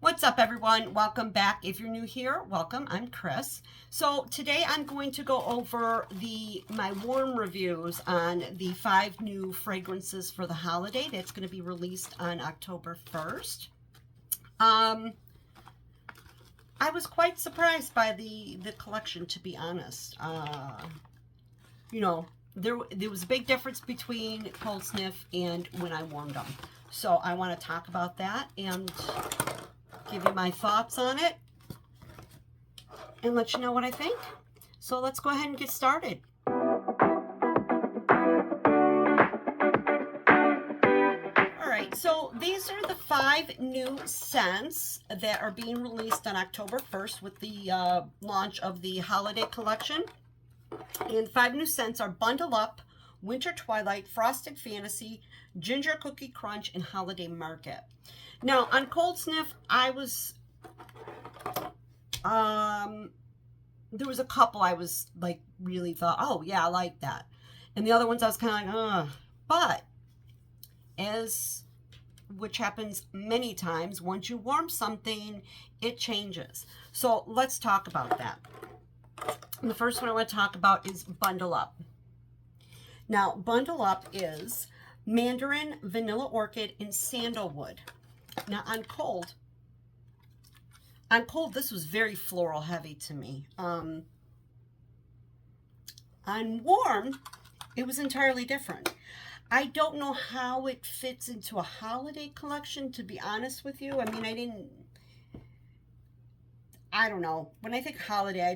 What's up, everyone? Welcome back. If you're new here, welcome. I'm Chris. So today I'm going to go over my warm reviews on the 5 new fragrances for the holiday that's going to be released on October 1st. I was quite surprised by the collection, to be honest. You know, there was a big difference between Cold Sniff and when I warmed them. So I want to talk about that and give you my thoughts on it and let you know what I think. So let's go ahead and get started. All right, so these are the 5 new scents that are being released on October 1st with the launch of the holiday collection. And 5 new scents are Bundle Up, Winter Twilight, Frosted Fantasy, Ginger Cookie Crunch, and Holiday Market. Now, on Cold Sniff, I was, there was a couple I was like, really thought, oh yeah, I like that. And the other ones I was kind of like, ugh. But, which happens many times, once you warm something, it changes. So let's talk about that. And the first one I want to talk about is Bundle Up. Now, Bundle Up is Mandarin, Vanilla Orchid, and Sandalwood. Now, on cold, this was very floral heavy to me. On warm, it was entirely different. I don't know how it fits into a holiday collection, to be honest with you. I mean, I don't know. When I think holiday,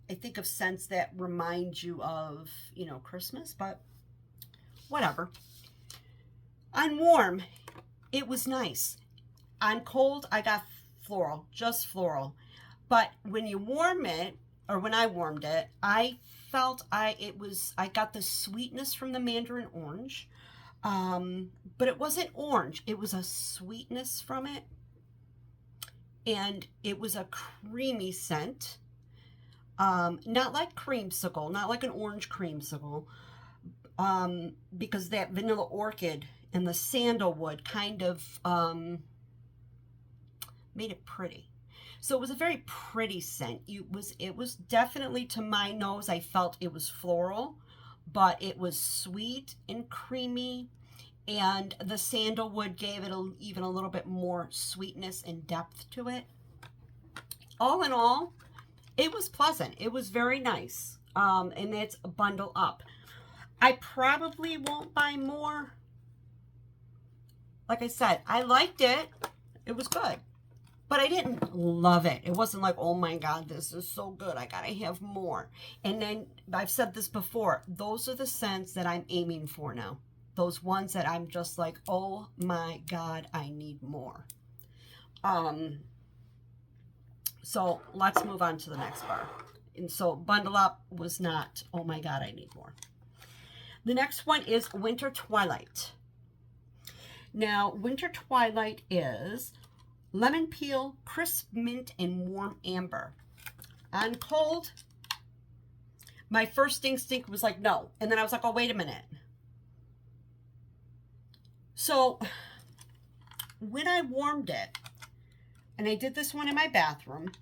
I think of scents that remind you of, you know, Christmas, but whatever. On warm, it was nice. On cold, I got floral, just floral. But when you warm it, or when I warmed it, I felt I got the sweetness from the mandarin orange. But it wasn't orange. It was a sweetness from it. And it was a creamy scent. Not like creamsicle, not like an orange creamsicle. Because that vanilla orchid and the sandalwood kind of made it pretty. So it was a very pretty scent. It was definitely, to my nose, I felt it was floral, but it was sweet and creamy, and the sandalwood gave it even a little bit more sweetness and depth to it. All in all, it was pleasant. It was very nice. And it's Bundle Up. I probably won't buy more. Like I said, I liked it. It was good. But I didn't love it. It wasn't like, oh my God, this is so good, I gotta have more. And then, I've said this before, those are the scents that I'm aiming for now. Those ones that I'm just like, oh my God, I need more. So let's move on to the next bar. And so Bundle Up was not, oh my God, I need more. The next one is Winter Twilight. Now, Winter Twilight is lemon peel, crisp mint, and warm amber. On cold, my first instinct was like, no. And then I was like, oh, wait a minute. So when I warmed it, and I did this one in my bathroom,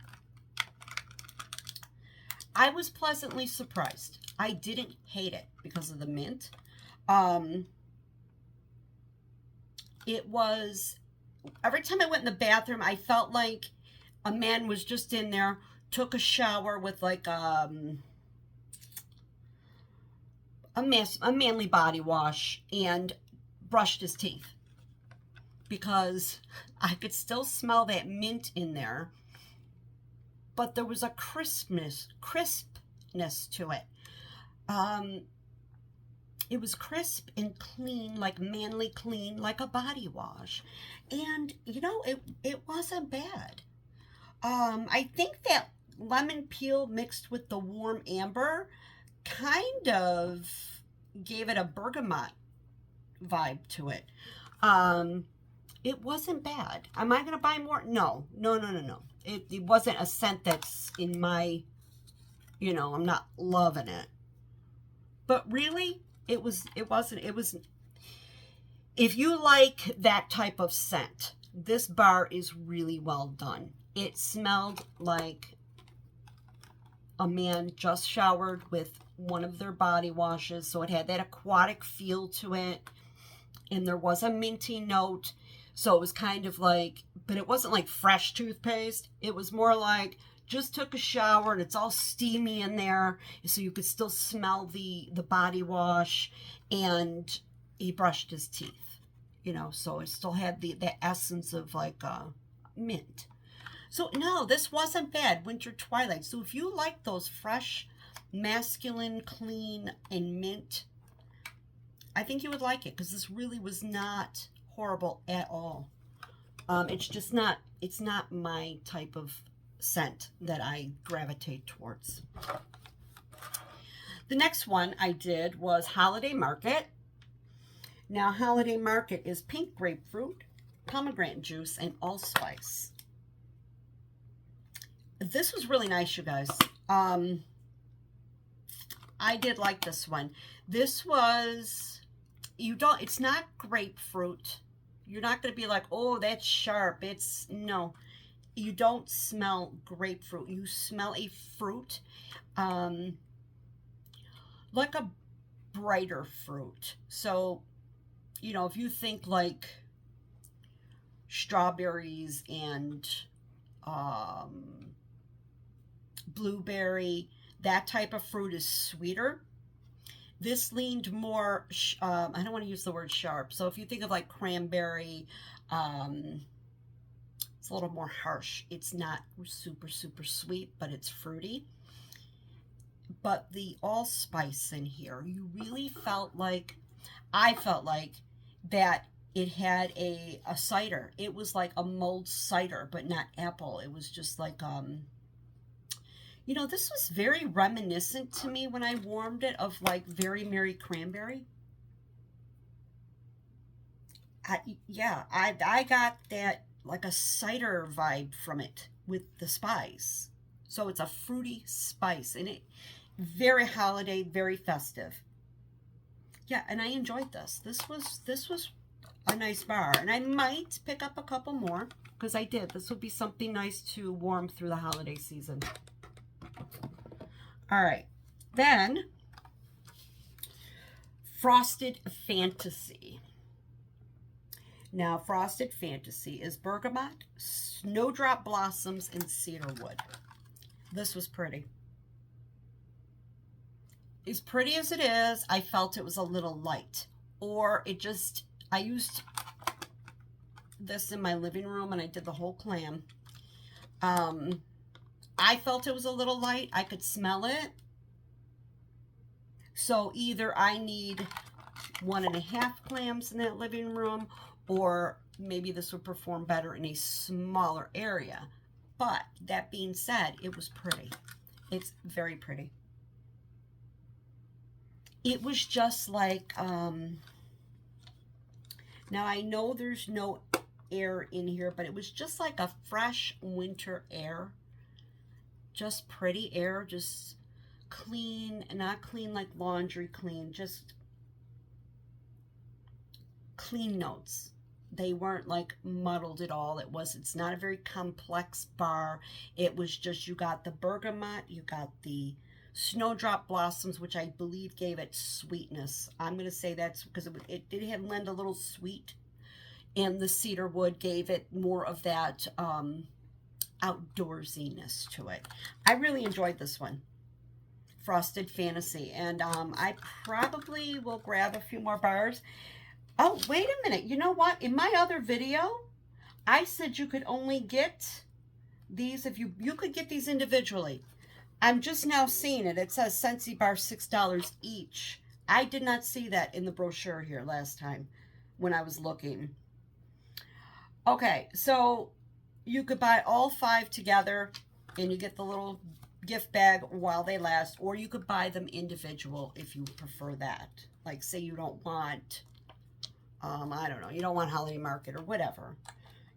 I was pleasantly surprised. I didn't hate it because of the mint. It was, every time I went in the bathroom, I felt like a man was just in there, took a shower with like a manly body wash and brushed his teeth. Because I could still smell that mint in there, but there was a crispness to it. It was crisp and clean, like manly clean, like a body wash. And, you know, it wasn't bad. I think that lemon peel mixed with the warm amber kind of gave it a bergamot vibe to it. It wasn't bad. Am I going to buy more? No. It wasn't a scent that's in my, you know, I'm not loving it. But really, it wasn't, if you like that type of scent, This bar is really well done. It smelled like a man just showered with one of their body washes, so it had that aquatic feel to it, and there was a minty note, so it was kind of like, but it wasn't like fresh toothpaste. It was more like just took a shower and it's all steamy in there, so you could still smell the body wash, and he brushed his teeth, you know, so it still had the essence of like mint. So no, this wasn't bad. Winter Twilight. So if you like those fresh, masculine, clean, and mint, I think you would like it, because this really was not horrible at all. It's just not, it's not my type of scent that I gravitate towards. The next one I did was Holiday Market. Now, Holiday Market is pink grapefruit, pomegranate juice, and allspice. This was really nice, you guys. I did like this one. This was, it's not grapefruit. You're not going to be like, oh, that's sharp. It's, no, you don't smell grapefruit. You smell a fruit, like a brighter fruit. So, you know, if you think like strawberries and blueberry, that type of fruit is sweeter. This leaned more, I don't want to use the word sharp. So if you think of like cranberry, it's a little more harsh. It's not super, super sweet, but it's fruity. But the allspice in here, you really felt like, I felt like that it had a cider. It was like a mulled cider, but not apple. It was just like, you know, this was very reminiscent to me when I warmed it of like Very Merry Cranberry. I got that like a cider vibe from it with the spice. So it's a fruity spice, and it very holiday, very festive. Yeah, and I enjoyed this. This was a nice bar, and I might pick up a couple more, because I did. This would be something nice to warm through the holiday season. All right, then Frosted Fantasy. Now, Frosted Fantasy is bergamot, snowdrop blossoms, and cedarwood. This was pretty. As pretty as it is, I felt it was a little light. Or it just, I used this in my living room and I did the whole clam. I felt it was a little light. I could smell it. So either I need 1.5 clams in that living room, or maybe this would perform better in a smaller area. But that being said, it was pretty. It's very pretty. It was just like, now I know there's no air in here, but it was just like a fresh winter air. Just pretty air, just clean, not clean like laundry clean, just clean notes. They weren't like muddled at all. It's not a very complex bar. It was just, you got the bergamot, you got the snowdrop blossoms, which I believe gave it sweetness. I'm going to say that's because it did have lend a little sweet, and the cedarwood gave it more of that outdoorsiness to it. I really enjoyed this one, Frosted Fantasy, and I probably will grab a few more bars. Oh, wait a minute. You know what? In my other video, I said you could only get these if you could get these individually. I'm just now seeing it. It says Scentsy bar $6 each. I did not see that in the brochure here last time when I was looking. Okay, so you could buy all 5 together and you get the little gift bag while they last, or you could buy them individual if you prefer that. Like, say you don't want, I don't know, you don't want Holiday Market or whatever.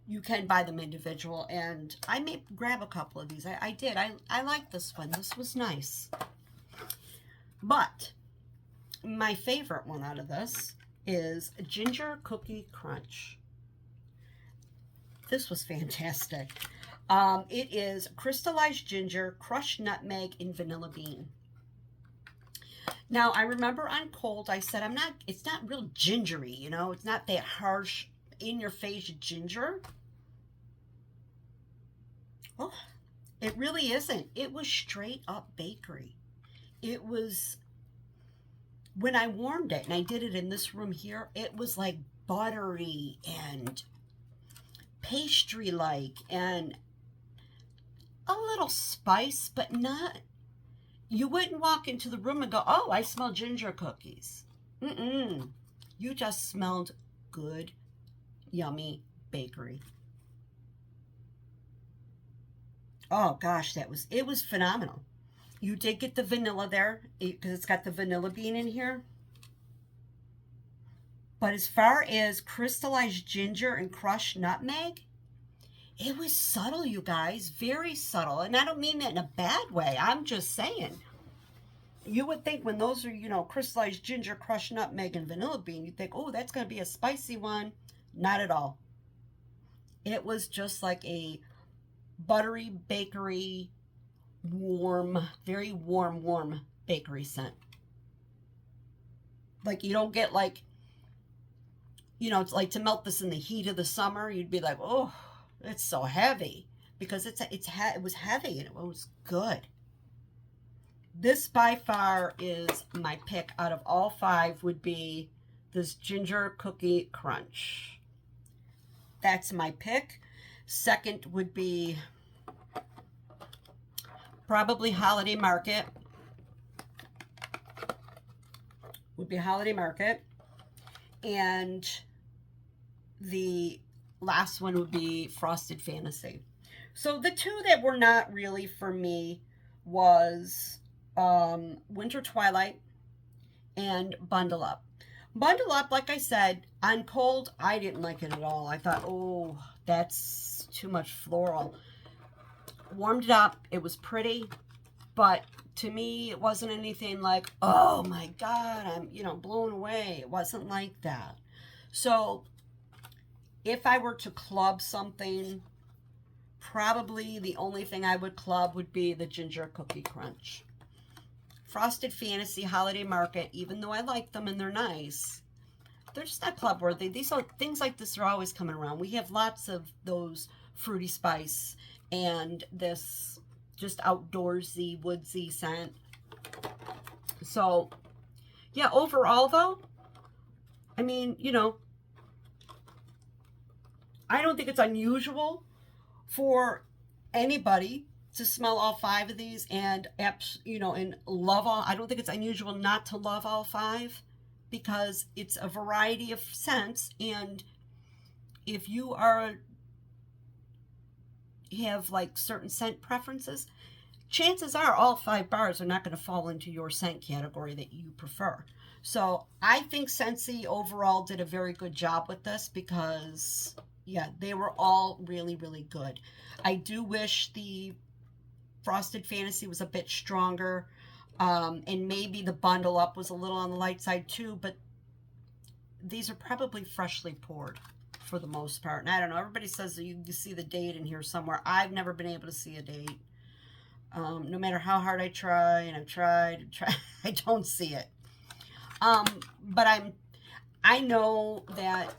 You can buy them individual, and I may grab a couple of these. I did. I like this one. This was nice. But my favorite one out of this is Ginger Cookie Crunch. This was fantastic. It is crystallized ginger, crushed nutmeg, and vanilla bean. Now, I remember on cold, I said it's not real gingery, you know, it's not that harsh, in-your-face ginger. Oh, it really isn't. It was straight up bakery. It was, when I warmed it, and I did it in this room here, it was like buttery and pastry-like and a little spice, but not, you wouldn't walk into the room and go, oh, I smell ginger cookies. Mm-mm. You just smelled good, yummy bakery. Oh gosh, it was phenomenal. You did get the vanilla there because it's got the vanilla bean in here. But as far as crystallized ginger and crushed nutmeg, it was subtle, you guys, very subtle. And I don't mean that in a bad way. I'm just saying. You would think when those are, you know, crystallized ginger, crushed nutmeg, and vanilla bean, you'd think, oh, that's going to be a spicy one. Not at all. It was just like a buttery bakery, warm, very warm bakery scent. Like you don't get like, you know, it's like to melt this in the heat of the summer, you'd be like, oh, it's so heavy, because it was heavy and it was good. This by far is my pick out of all 5, would be this ginger cookie crunch. That's my pick. Second would be probably Holiday Market. And the last one would be Frosted Fantasy. So the 2 that were not really for me was Winter Twilight and Bundle Up. Bundle Up, like I said, on cold, I didn't like it at all. I thought, oh, that's too much floral. Warmed it up, it was pretty, but to me, it wasn't anything like, oh my God, I'm, you know, blown away. It wasn't like that. So if I were to club something, probably the only thing I would club would be the Ginger Cookie Crunch. Frosted Fantasy, Holiday Market, even though I like them and they're nice, they're just not club worthy. These are things like this are always coming around. We have lots of those fruity spice and this just outdoorsy, woodsy scent. So yeah, overall though, I mean, you know, I don't think it's unusual for anybody to smell all 5 of these and, you know, and love all. I don't think it's unusual not to love all 5, because it's a variety of scents. And if you have like certain scent preferences, chances are all 5 bars are not going to fall into your scent category that you prefer. So I think Scentsy overall did a very good job with this, because yeah, they were all really, really good. I do wish the Frosted Fantasy was a bit stronger, and maybe the Bundle Up was a little on the light side too, but these are probably freshly poured for the most part. And I don't know, everybody says that you see the date in here somewhere. I've never been able to see a date. No matter how hard I try, and I've tried, I don't see it. But I know that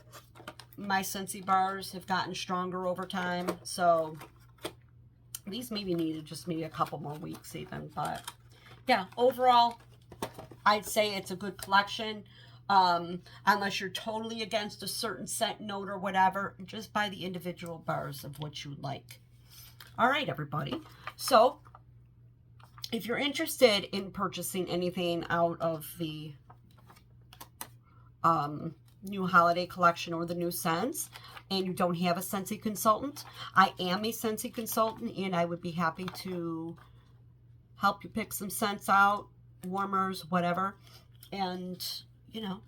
my Scentsy bars have gotten stronger over time, so these maybe needed just maybe a couple more weeks even. But yeah, overall, I'd say it's a good collection. Unless you're totally against a certain scent note or whatever, just buy the individual bars of what you like. All right, everybody. So if you're interested in purchasing anything out of the new holiday collection or the new scents, and you don't have a Scentsy consultant, I am a Scentsy consultant, and I would be happy to help you pick some scents out, warmers, whatever. And you know,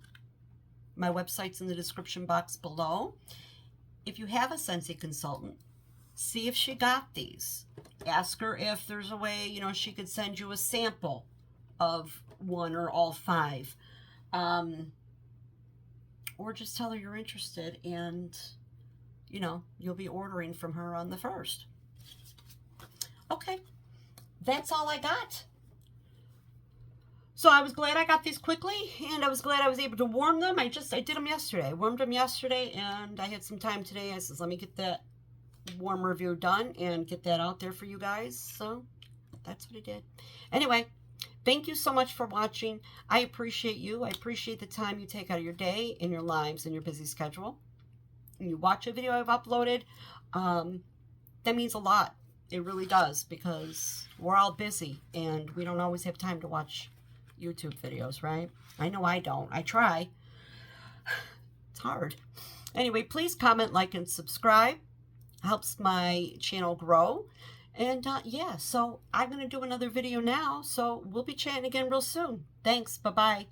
my website's in the description box below. If you have a Scentsy consultant, see if she got these. Ask her if there's a way, you know, she could send you a sample of 1 or all 5. Or just tell her you're interested, and you know, you'll be ordering from her on the 1st. Okay, that's all I got. So I was glad I got these quickly, and I was glad I was able to warm them. I did them yesterday. I warmed them yesterday, and I had some time today. I said, let me get that warm review done and get that out there for you guys. So that's what I did. Anyway, thank you so much for watching. I appreciate you. I appreciate the time you take out of your day, in your lives, and your busy schedule. And you watch a video I've uploaded. That means a lot. It really does, because we're all busy, and we don't always have time to watch YouTube videos, right? I know I don't. I try. It's hard. Anyway, please comment, like, and subscribe. Helps my channel grow. And yeah, so I'm going to do another video now. So we'll be chatting again real soon. Thanks. Bye-bye.